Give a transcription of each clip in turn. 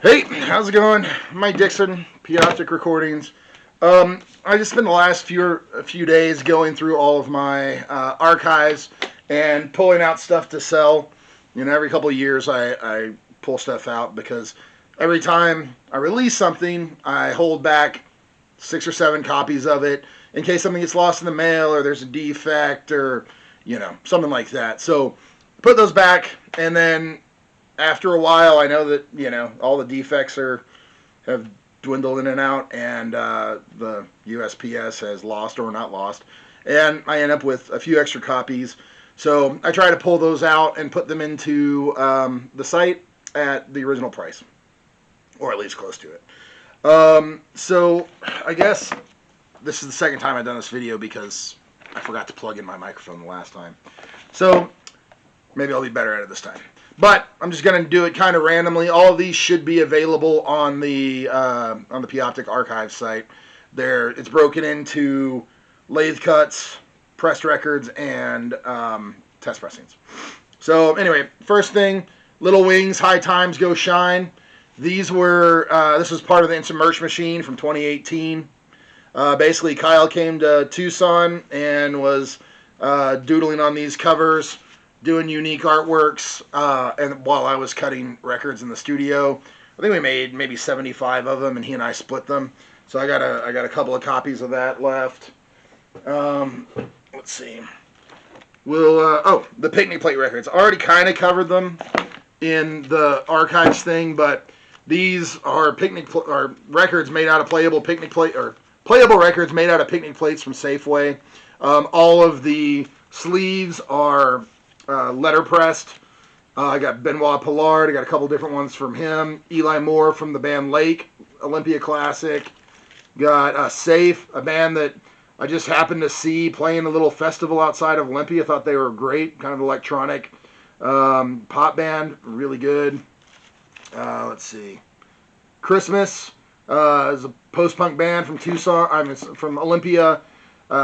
Hey, how's it going? Mike Dixon, PIAPTK Recordings. I just spent the last few days going through all of my archives and pulling out stuff to sell. You know, every couple of years I pull stuff out because every time I release something, I hold back 6 or 7 copies of it in case something gets lost in the mail or there's a defect or something like that. So put those back, and then after a while, I know that all the defects have dwindled in and out, and the USPS has lost or not lost, and I end up with a few extra copies. So I try to pull those out and put them into the site at the original price, or at least close to it. So I guess this is the second time I've done this video because I forgot to plug in my microphone the last time. So maybe I'll be better at it this time. But I'm just going to do it kind of randomly. All of these should be available on the PIAPTK archive site. It's broken into lathe cuts, pressed records, and test pressings. So anyway, first thing, Little Wings, High Times Go Shine. These were this was part of the Instant Merch Machine from 2018. Basically, Kyle came to Tucson and was doodling on these covers, doing unique artworks, and while I was cutting records in the studio. I think we made maybe 75 of them, and he and I split them. So I got a couple of copies of that left. Let's see. The Picnic Plate records. I already kind of covered them in the archives thing, but these are records made out of playable records made out of picnic plates from Safeway. All of the sleeves are letter pressed. I got Benoit Pollard. I got a couple different ones from him. Eli Moore from the band Lake, Olympia Classic. Got Safe, a band that I just happened to see playing a little festival outside of Olympia. Thought they were great, kind of electronic pop band, really good. Let's see. Christmas is a post-punk band from Tucson. From Olympia,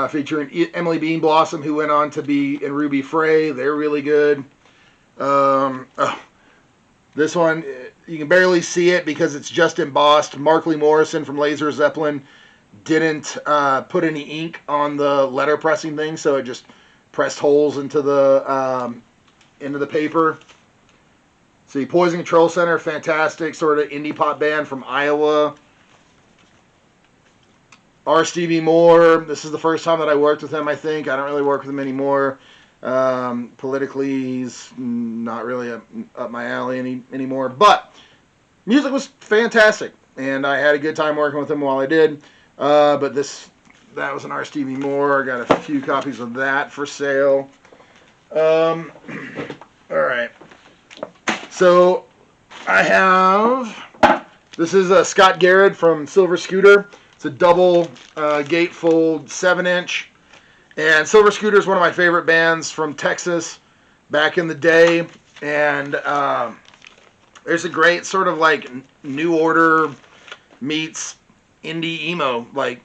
featuring Emily Bean Blossom, who went on to be in Ruby Frey. They're really good. This one, you can barely see it because it's just embossed. Markley Morrison from Laser Zeppelin didn't put any ink on the letter pressing thing, so it just pressed holes into the paper. See, Poison Control Center, fantastic sort of indie pop band from Iowa. R. Stevie Moore, this is the first time that I worked with him, I think. I don't really work with him anymore. Politically, he's not really up my alley anymore. But music was fantastic, and I had a good time working with him while I did. But that was an R. Stevie Moore. I got a few copies of that for sale. All right. So I have, this is a Scott Garrett from Silver Scooter. It's a double gatefold 7-inch. And Silver Scooter is one of my favorite bands from Texas back in the day. And there's a great sort of like New Order meets indie emo, like,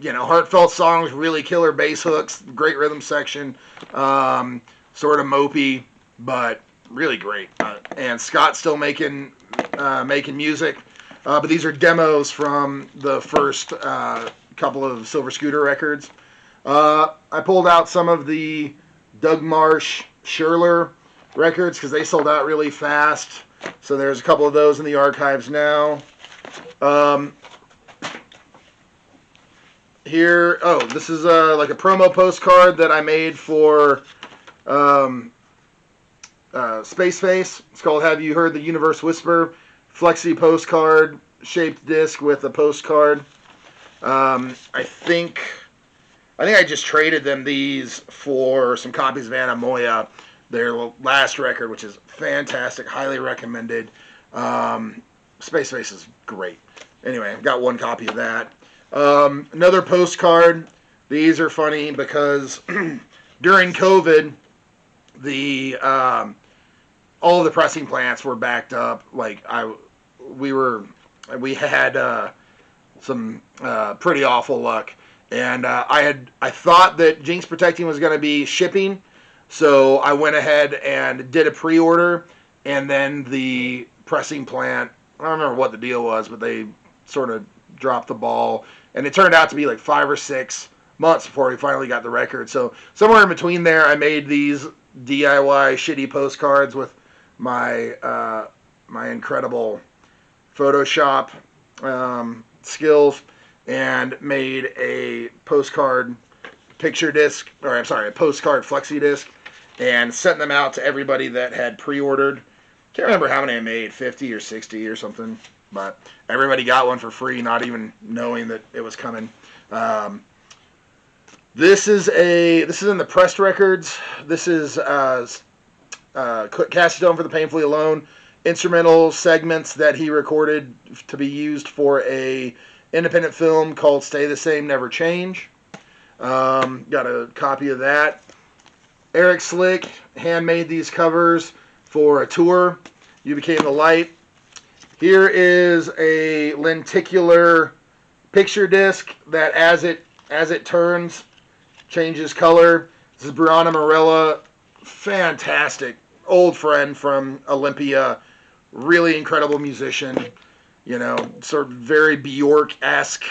heartfelt songs, really killer bass hooks, great rhythm section, sort of mopey, but really great. And Scott's still making music, but these are demos from the first couple of Silver Scooter records. I pulled out some of the Doug Marsh Schurler records because they sold out really fast. So there's a couple of those in the archives now. This is like a promo postcard that I made for Space Face. It's called Have You Heard the Universe Whisper? Flexi postcard, shaped disc with a postcard. I think I just traded them these for some copies of Anna Moya, their last record, which is fantastic, highly recommended. Space Face is great. Anyway, I've got one copy of that. Another postcard. These are funny because during COVID, all of the pressing plants were backed up. Like we had some pretty awful luck, and I thought that Jinx Protecting was going to be shipping, So I went ahead and did a pre-order, and then the pressing plant I don't remember what the deal was, but they sort of dropped the ball, and it turned out to be like 5 or 6 months before we finally got the record. So somewhere in between there, I made these DIY shitty postcards with my my incredible Photoshop skills, and made a postcard picture disc, or I'm sorry, a postcard flexi disc, and sent them out to everybody that had pre-ordered. Can't remember how many I made, 50 or 60 or something, but everybody got one for free, not even knowing that it was coming. This is in the pressed records. This is Cassie Stone for the Painfully Alone instrumental segments that he recorded to be used for a independent film called Stay the Same, Never Change. Got a copy of that. Eric Slick handmade these covers for a tour. You Became the Light. Here is a lenticular picture disc that as it turns changes color. This is Brianna Morella, fantastic old friend from Olympia, really incredible musician, sort of very Bjork-esque.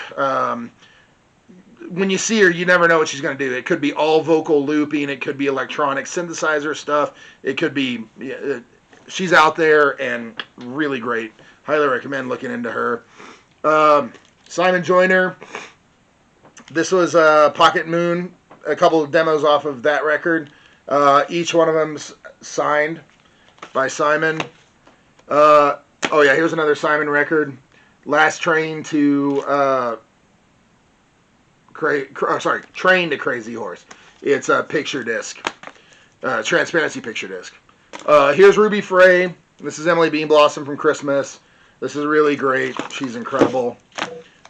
When you see her, you never know what she's going to do. It could be all vocal looping. It could be electronic synthesizer stuff. It could be... she's out there and really great. Highly recommend looking into her. Simon Joyner. This was Pocket Moon. A couple of demos off of that record. Each one of them's signed by Simon. Oh yeah, here's another Simon record. Last Train to... Train to Crazy Horse. It's a picture disc. Transparency picture disc. Here's Ruby Frey. This is Emily Bean Blossom from Christmas. This is really great. She's incredible.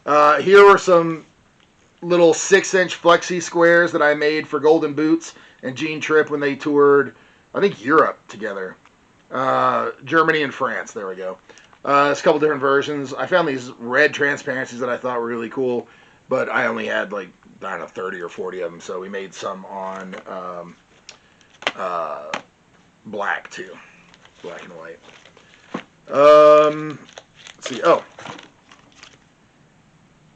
Here were some little 6-inch flexi squares that I made for Golden Boots and Gene Tripp when they toured, I think, Europe together. Germany and France. There we go. There's a couple different versions. I found these red transparencies that I thought were really cool, but I only had 30 or 40 of them, so we made some on black too. Black and white. Let's see. Oh.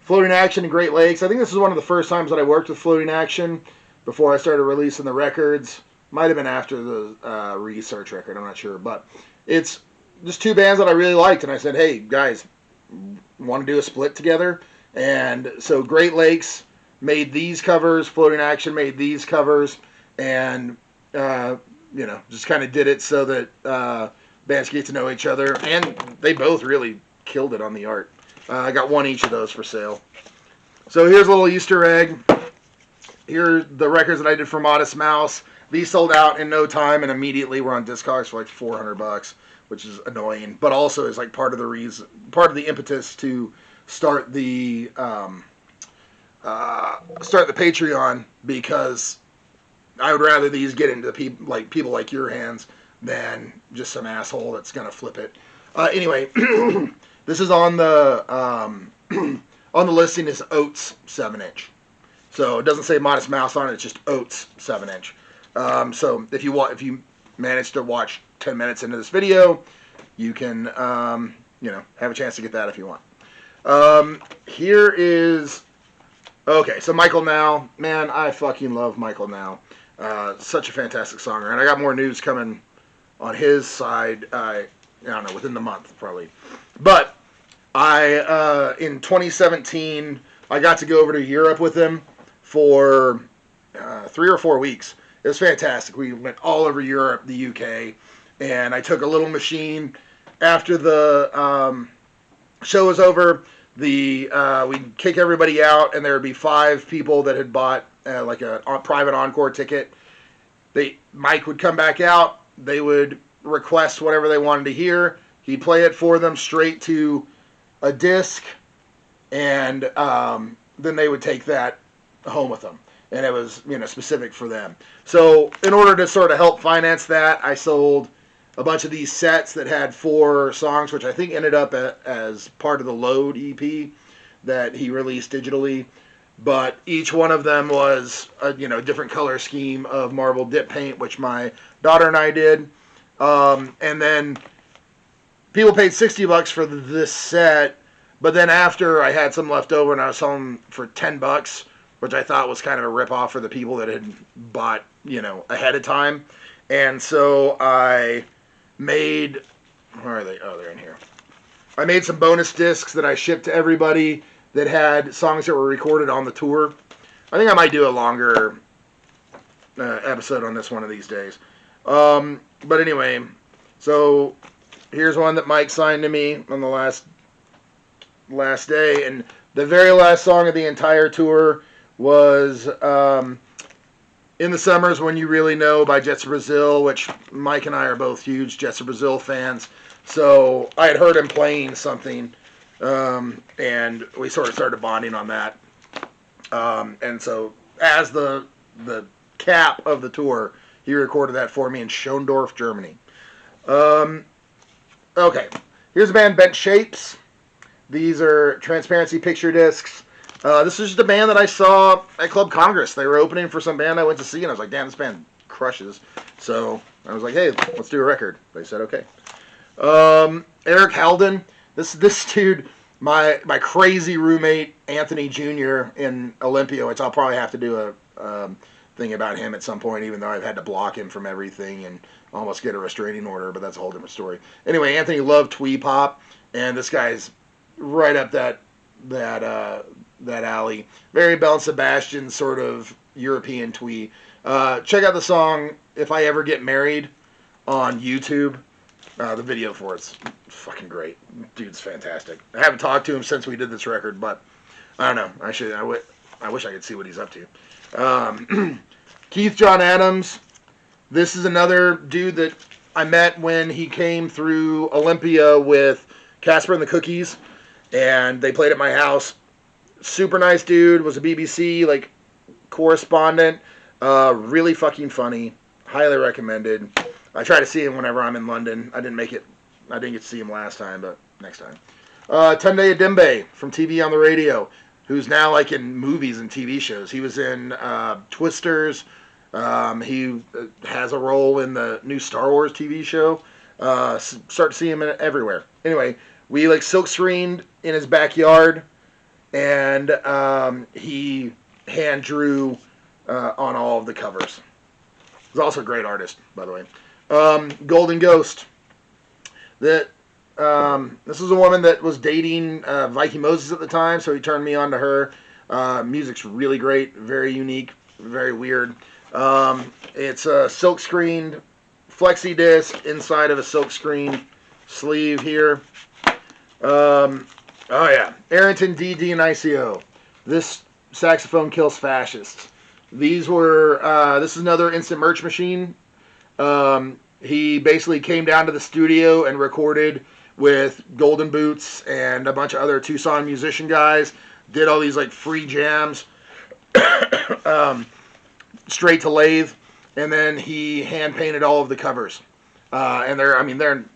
Floating Action in Great Lakes. I think this is one of the first times that I worked with Floating Action before I started releasing the records. Might have been after the Research record, I'm not sure. But it's just two bands that I really liked, and I said, hey, guys, want to do a split together? And so Great Lakes made these covers, Floating Action made these covers, and, just kind of did it so that bands get to know each other. And they both really killed it on the art. I got one each of those for sale. So here's a little Easter egg. Here are the records that I did for Modest Mouse. These sold out in no time and immediately were on Discogs for $400, which is annoying, but also is part of the impetus to start the Patreon, because I would rather these get into people like your hands than just some asshole that's gonna flip it. Anyway, this is on the on the listing is Oates 7-inch, so it doesn't say Modest Mouse on it. It's just Oates 7-inch. So if you manage to watch 10 minutes into this video, you can have a chance to get that if you want. Here is so Michael Now, man, I fucking love Michael Now. Such a fantastic songer, and I got more news coming on his side. I don't know, within the month probably, but I in 2017 I got to go over to Europe with him for 3 or 4 weeks. It was fantastic. We went all over Europe, the UK, and I took a little machine. After the show was over, we'd kick everybody out, and there would be 5 people that had bought a private encore ticket. Mike would come back out. They would request whatever they wanted to hear. He'd play it for them straight to a disc, and then they would take that home with them. And it was, specific for them. So in order to sort of help finance that, I sold a bunch of these sets that had 4 songs, which I think ended up as part of the Load EP that he released digitally. But each one of them was a different color scheme of marble dip paint, which my daughter and I did. And then people paid $60 for this set, but then after I had some left over and I was selling them for $10, which I thought was kind of a ripoff for the people that had bought, ahead of time. And so I made, where are they? Oh, they're in here. I made some bonus discs that I shipped to everybody that had songs that were recorded on the tour. I think I might do a longer episode on this one of these days. But anyway, so here's one that Mike signed to me on the last day, and the very last song of the entire tour was In the Summers When You Really Know by Jets of Brazil, which Mike and I are both huge Jets of Brazil fans. So I had heard him playing something, and we sort of started bonding on that. And so as the cap of the tour, he recorded that for me in Schondorf, Germany. Okay, here's the band Bent Shapes. These are transparency picture discs. This is just a band that I saw at Club Congress. They were opening for some band I went to see, and I was like, damn, this band crushes. So I was like, hey, let's do a record. They said, okay. Eric Halden. This dude, my crazy roommate, Anthony Jr. in Olympia, which I'll probably have to do a thing about him at some point, even though I've had to block him from everything and almost get a restraining order, but that's a whole different story. Anyway, Anthony loved twee pop, and this guy's right up that alley. Very Belle and Sebastian sort of European twee. Check out the song If I Ever Get Married on YouTube. The video for it's fucking great. Dude's fantastic. I haven't talked to him since we did this record, but I don't know. I wish I could see what he's up to. Keith John Adams. This is another dude that I met when he came through Olympia with Casper and the Cookies, and they played at my house. Super nice dude. Was a BBC correspondent. Really fucking funny. Highly recommended. I try to see him whenever I'm in London. I didn't get to see him last time, but next time. Tunde Adembe from TV on the Radio, who's now in movies and TV shows. He was in Twisters. He has a role in the new Star Wars TV show. Start to see him everywhere. Anyway, we silk screened in his backyard, and he hand drew on all of the covers. He's also a great artist, by the way. Golden Ghost. This was a woman that was dating Viking Moses at the time, so he turned me on to her. Music's really great, very unique, very weird. It's a silk screened flexi disc inside of a silk screen sleeve here. Oh yeah, Arrington D. Dionycio. This saxophone kills fascists. This is another instant merch machine. He basically came down to the studio and recorded with Golden Boots and a bunch of other Tucson musician guys. Did all these free jams straight to Lathe, and then he hand painted all of the covers. And Arrington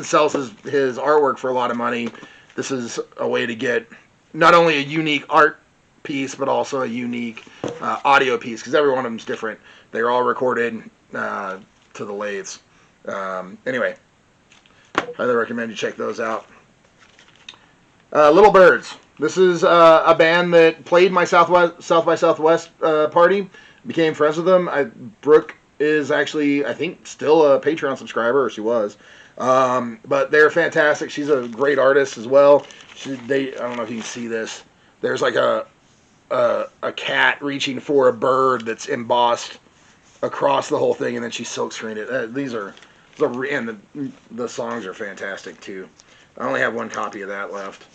sells his artwork for a lot of money. This is a way to get not only a unique art piece, but also a unique audio piece, because every one of them's different. They're all recorded to the lathes. Anyway, highly recommend you check those out. Little Birds. This is a band that played my South by Southwest party. Became friends with them. Brooke is actually, I think, still a Patreon subscriber, or she was. But they're fantastic. She's a great artist as well. I don't know if you can see this. There's a cat reaching for a bird that's embossed across the whole thing, and then she silk screened it. And the songs are fantastic too. I only have one copy of that left.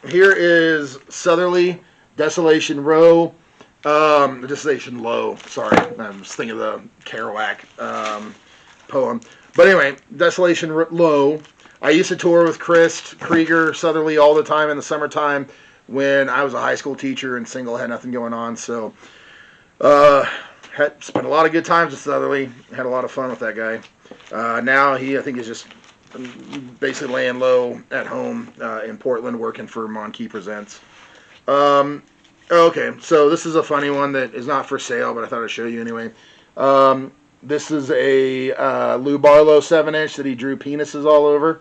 Here is Southerly, Desolation Row. Desolation Low, sorry. I was thinking of the Kerouac poem. But anyway, Desolation Low. I used to tour with Chris Krieger, Southerly, all the time in the summertime when I was a high school teacher and single, had nothing going on. So, had spent a lot of good times with Southerly. Had a lot of fun with that guy. Now I think is just basically laying low at home in Portland, working for Monkey Presents. Okay, so this is a funny one that is not for sale, but I thought I'd show you anyway. This is a Lou Barlow 7-inch that he drew penises all over.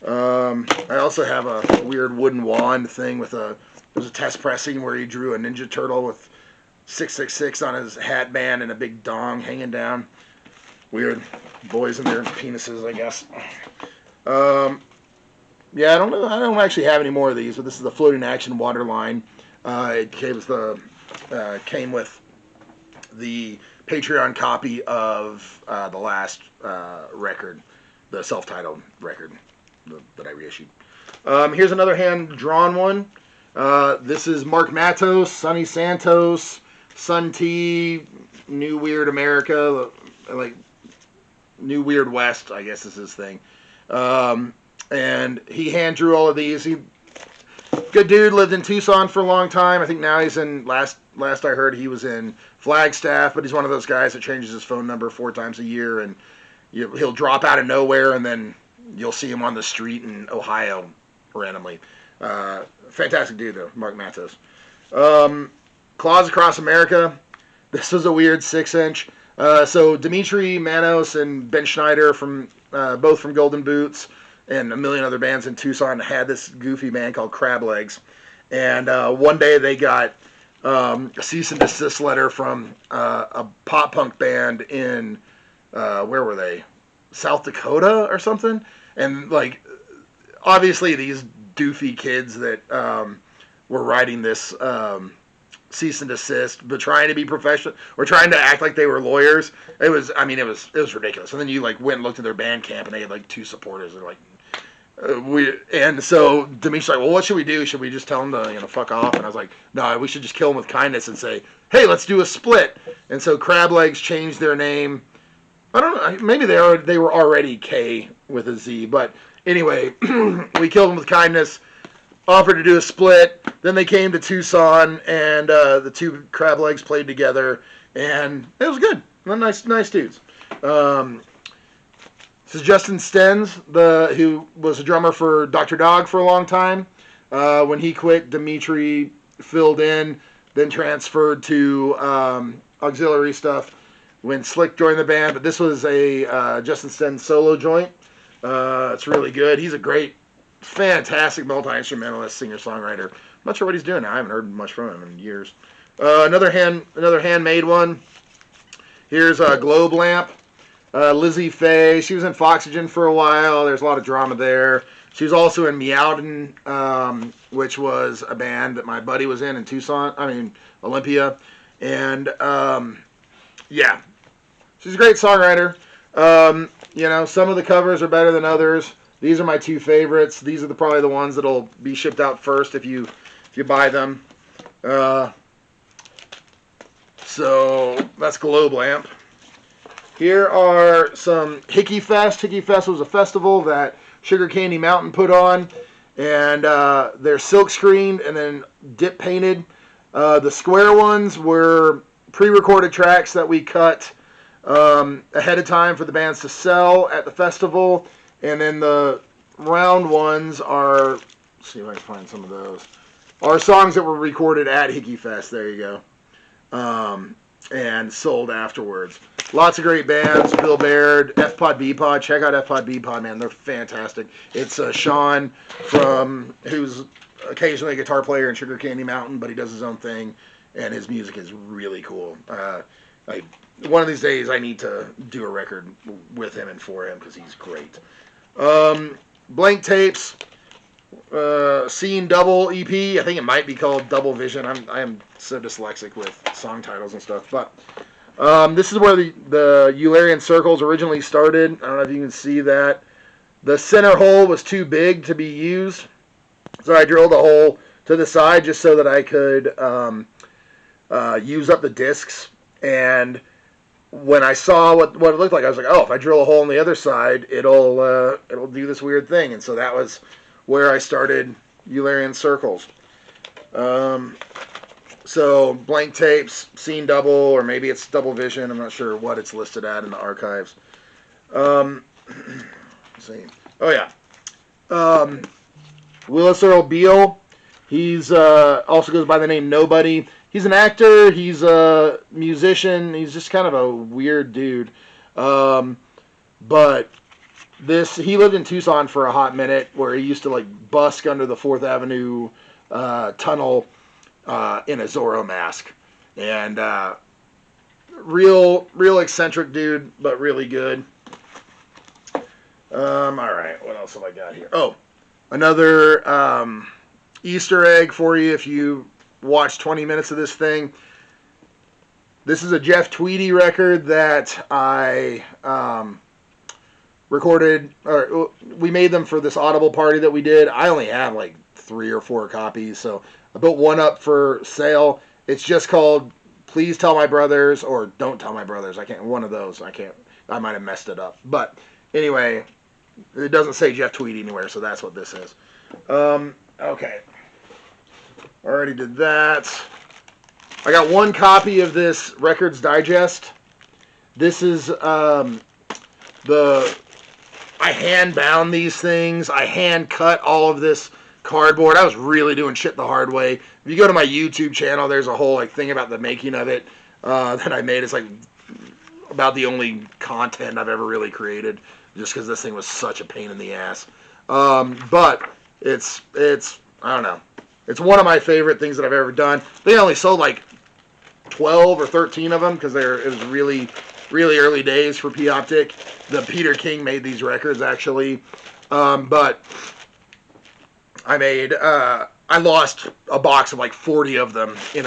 I also have a weird wooden wand thing with there's a test pressing where he drew a Ninja Turtle with 666 on his hat band and a big dong hanging down. Weird boys and their penises, I guess. Yeah, I don't know. I don't actually have any more of these, but this is the floating action water line. It came with the Patreon copy of the last record, the self-titled record that I reissued. Here's another hand-drawn one. This is Mark Matos, Sonny Santos, Sun T, New Weird America, like New Weird West, I guess is his thing. And he hand drew all of these. Good dude, lived in Tucson for a long time. I think now he's in, last I heard, he was in Flagstaff, but he's one of those guys that changes his phone number 4 times a year, and he'll drop out of nowhere, and then you'll see him on the street in Ohio randomly. Fantastic dude, though, Mark Matos. Claws Across America. This was a weird 6-inch. So Dimitri Manos and Ben Schneider, both from Golden Boots, and a million other bands in Tucson, had this goofy band called Crab Legs. And one day they got a cease and desist letter from a pop punk band in, where were they? South Dakota or something? And, like, obviously these doofy kids that were writing this cease and desist, but trying to be professional, or trying to act like they were lawyers. It was ridiculous. And then you, like, went and looked at their band camp, and they had, like, 2 supporters. They're like, and so Demi's like, well, what should we do? Should we just tell them to, fuck off? And I was like, no, we should just kill them with kindness and say, hey, let's do a split. And so Crab Legs changed their name. I don't know, maybe they were already K with a Z, but anyway, we killed them with kindness, offered to do a split. Then they came to Tucson, and the 2 Crab Legs played together, and it was good. They're nice dudes. This is Justin Stenz, who was a drummer for Dr. Dog for a long time. When he quit, Dimitri filled in, then transferred to auxiliary stuff when Slick joined the band. But this was a Justin Stenz solo joint. It's really good. He's a great, fantastic multi-instrumentalist, singer-songwriter. I'm not sure what he's doing now. I haven't heard much from him in years. Another handmade one. Here's a Globe Lamp. Lizzie Faye, she was in Foxygen for a while. There's a lot of drama there. She was also in Meowden, which was a band that my buddy was in Olympia. And, yeah, she's a great songwriter. Some of the covers are better than others. These are my 2 favorites. These are probably the ones that'll be shipped out first if you buy them. So that's Globe Lamp. Here are some Hickey Fest. Hickey Fest was a festival that Sugar Candy Mountain put on, and they're silk screened and then dip painted. The square ones were pre-recorded tracks that we cut ahead of time for the bands to sell at the festival, and then the round ones are, let's see if I can find some of those, are songs that were recorded at Hickey Fest. There you go. And sold afterwards. Lots of great bands. Bill Baird, F-Pod, B-Pod. Check out F-Pod, B-Pod, man. They're fantastic. It's Sean who's occasionally a guitar player in Sugar Candy Mountain, but he does his own thing, and his music is really cool. One of these days I need to do a record with him and for him because he's great. Blank Tapes. Scene Double EP. I think it might be called Double Vision. I am so dyslexic with song titles and stuff. But this is where the Eulerian circles originally started. I don't know if you can see that. The center hole was too big to be used, so I drilled a hole to the side just so that I could use up the discs. And when I saw what it looked like, I was like, oh, if I drill a hole on the other side, it'll do this weird thing. And so that was where I started Eulerian Circles. So Blank Tapes, Scene Double, or maybe it's Double Vision. I'm not sure what it's listed at in the archives. Let's see. Oh yeah. Willis Earl Beale. He's also goes by the name Nobody. He's an actor. He's a musician. He's just kind of a weird dude. But he lived in Tucson for a hot minute, where he used to like busk under the 4th Avenue tunnel in a Zorro mask, and real eccentric dude, but really good. All right, what else have I got here? Oh, another Easter egg for you if you watch 20 minutes of this thing. This is a Jeff Tweedy record that I recorded, or we made them for this Audible party that we did. I only have like 3 or 4 copies, so I put one up for sale. It's just called Please Tell My Brothers, or Don't Tell My Brothers. One of those. I might have messed it up. But anyway, it doesn't say Jeff Tweedy anywhere, so that's what this is. Okay. Already did that. I got one copy of this Records Digest. This is I hand bound these things. I hand cut all of this cardboard. I was really doing shit the hard way. If you go to my YouTube channel, there's a whole like thing about the making of it that I made. It's like about the only content I've ever really created, just because this thing was such a pain in the ass. But it's I don't know. It's one of my favorite things that I've ever done. They only sold like 12 or 13 of them because it was really early days for PIAPTK. The Peter King made these records actually, but I lost a box of like 40 of them in